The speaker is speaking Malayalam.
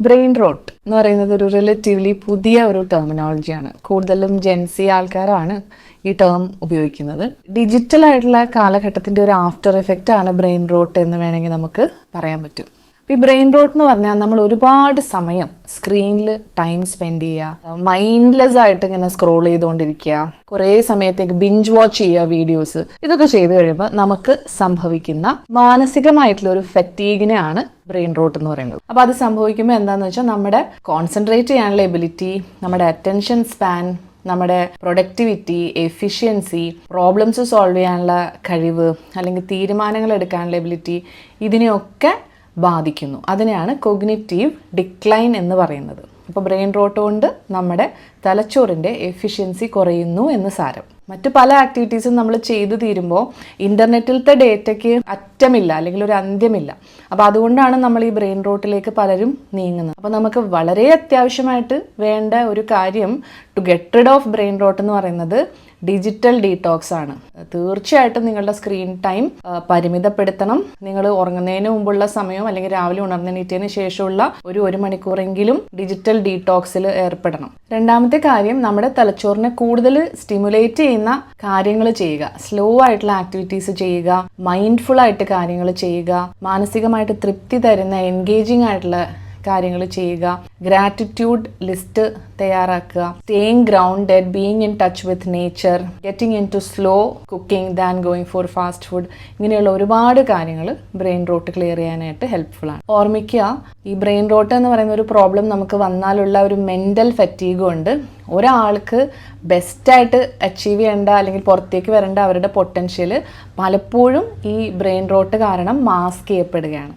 ബ്രെയിൻ റോട്ട് എന്ന് പറയുന്നത് ഒരു റിലേറ്റീവ്ലി പുതിയ ഒരു ടെർമിനോളജിയാണ്. കൂടുതലും ജെൻസി ആൾക്കാരാണ് ഈ ടേം ഉപയോഗിക്കുന്നത്. ഡിജിറ്റൽ ആയിട്ടുള്ള കാലഘട്ടത്തിൻ്റെ ഒരു ആഫ്റ്റർ എഫക്റ്റ് ആണ് ബ്രെയിൻ റോട്ട് എന്ന് വേണമെങ്കിൽ നമുക്ക് പറയാൻ പറ്റും. ഈ ബ്രെയിൻ റോട്ട് എന്ന് പറഞ്ഞാൽ നമ്മൾ ഒരുപാട് സമയം സ്ക്രീനിൽ ടൈം സ്പെൻഡ് ചെയ്യുക, മൈൻഡ്ലെസ് ആയിട്ട് ഇങ്ങനെ സ്ക്രോൾ ചെയ്തുകൊണ്ടിരിക്കുക, കുറേ സമയത്തേക്ക് ബിഞ്ച് വാച്ച് ചെയ്യുക വീഡിയോസ്. ഇതൊക്കെ ചെയ്തു കഴിയുമ്പോൾ നമുക്ക് സംഭവിക്കുന്ന മാനസികമായിട്ടുള്ള ഒരു ഫറ്റീഗിനെയാണ് ബ്രെയിൻ റോട്ട് എന്ന് പറയുന്നത്. അപ്പോൾ അത് സംഭവിക്കുമ്പോൾ എന്താണെന്ന് വെച്ചാൽ നമ്മുടെ കോൺസെൻട്രേറ്റ് ചെയ്യാനുള്ള എബിലിറ്റി, നമ്മുടെ അറ്റൻഷൻ സ്പാൻ, നമ്മുടെ പ്രൊഡക്ടിവിറ്റി, എഫിഷ്യൻസി, പ്രോബ്ലംസ് സോൾവ് ചെയ്യാനുള്ള കഴിവ് അല്ലെങ്കിൽ തീരുമാനങ്ങൾ എടുക്കാനുള്ള എബിലിറ്റി, ഇതിനെയൊക്കെ ബാധിക്കുന്നു. അതിനെയാണ് കൊഗ്നിറ്റീവ് ഡിക്ലൈൻ എന്ന് പറയുന്നത്. അപ്പോൾ ബ്രെയിൻ റോട്ട് കൊണ്ട് നമ്മുടെ തലച്ചോറിൻ്റെ എഫിഷ്യൻസി കുറയുന്നു എന്ന് സാരം. മറ്റു പല ആക്ടിവിറ്റീസും നമ്മൾ ചെയ്തു തീരുമ്പോൾ ഇൻ്റർനെറ്റിലത്തെ ഡേറ്റയ്ക്ക് അറ്റമില്ല അല്ലെങ്കിൽ ഒരു അന്ത്യമില്ല. അപ്പോൾ അതുകൊണ്ടാണ് നമ്മൾ ഈ ബ്രെയിൻ റോട്ടിലേക്ക് പലരും നീങ്ങുന്നത്. അപ്പോൾ നമുക്ക് വളരെ അത്യാവശ്യമായിട്ട് വേണ്ട ഒരു കാര്യം to get rid of brain rot എന്ന് പറയുന്നത് ഡിജിറ്റൽ ഡീടോക്സ് ആണ്. തീർച്ചയായിട്ടും നിങ്ങളുടെ സ്ക്രീൻ ടൈം പരിമിതപ്പെടുത്തണം. നിങ്ങൾ ഉറങ്ങുന്നതിന് മുമ്പുള്ള സമയം അല്ലെങ്കിൽ രാവിലെ ഉണർന്നെണീറ്റതിന് ശേഷമുള്ള ഒരു മണിക്കൂറെങ്കിലും ഡിജിറ്റൽ ഡീടോക്സിൽ ഏർപ്പെടണം. രണ്ടാമത്തെ കാര്യം, നമ്മുടെ തലച്ചോറിനെ കൂടുതൽ സ്റ്റിമുലേറ്റ് ചെയ്യുന്ന കാര്യങ്ങൾ ചെയ്യുക, സ്ലോ ആയിട്ടുള്ള ആക്ടിവിറ്റീസ് ചെയ്യുക, മൈൻഡ്ഫുൾ ആയിട്ട് കാര്യങ്ങൾ ചെയ്യുക, മാനസികമായിട്ട് തൃപ്തി തരുന്ന എൻഗേജിങ് ആയിട്ടുള്ള കാര്യങ്ങൾ ചെയ്യുക, ഗ്രാറ്റിറ്റ്യൂഡ് ലിസ്റ്റ് തയ്യാറാക്കുക, staying grounded, being in touch with nature, getting in to slow cooking than going for fast food. ഇങ്ങനെയുള്ള ഒരുപാട് കാര്യങ്ങൾ ബ്രെയിൻ റോട്ട് ക്ലിയർ ചെയ്യാനായിട്ട് ഹെൽപ്ഫുൾ ആണ്. ഓർമ്മിക്കുക, ഈ ബ്രെയിൻ റോട്ട് എന്ന് പറയുന്ന ഒരു പ്രോബ്ലം നമുക്ക് വന്നാലുള്ള ഒരു മെൻ്റൽ ഫറ്റീഗ് കൊണ്ട് ഒരാൾക്ക് ബെസ്റ്റായിട്ട് അച്ചീവ് ചെയ്യേണ്ട അല്ലെങ്കിൽ പുറത്തേക്ക് വരേണ്ട അവരുടെ പൊട്ടൻഷ്യൽ പലപ്പോഴും ഈ ബ്രെയിൻ റോട്ട് കാരണം മാസ്ക് ചെയ്യപ്പെടുകയാണ്.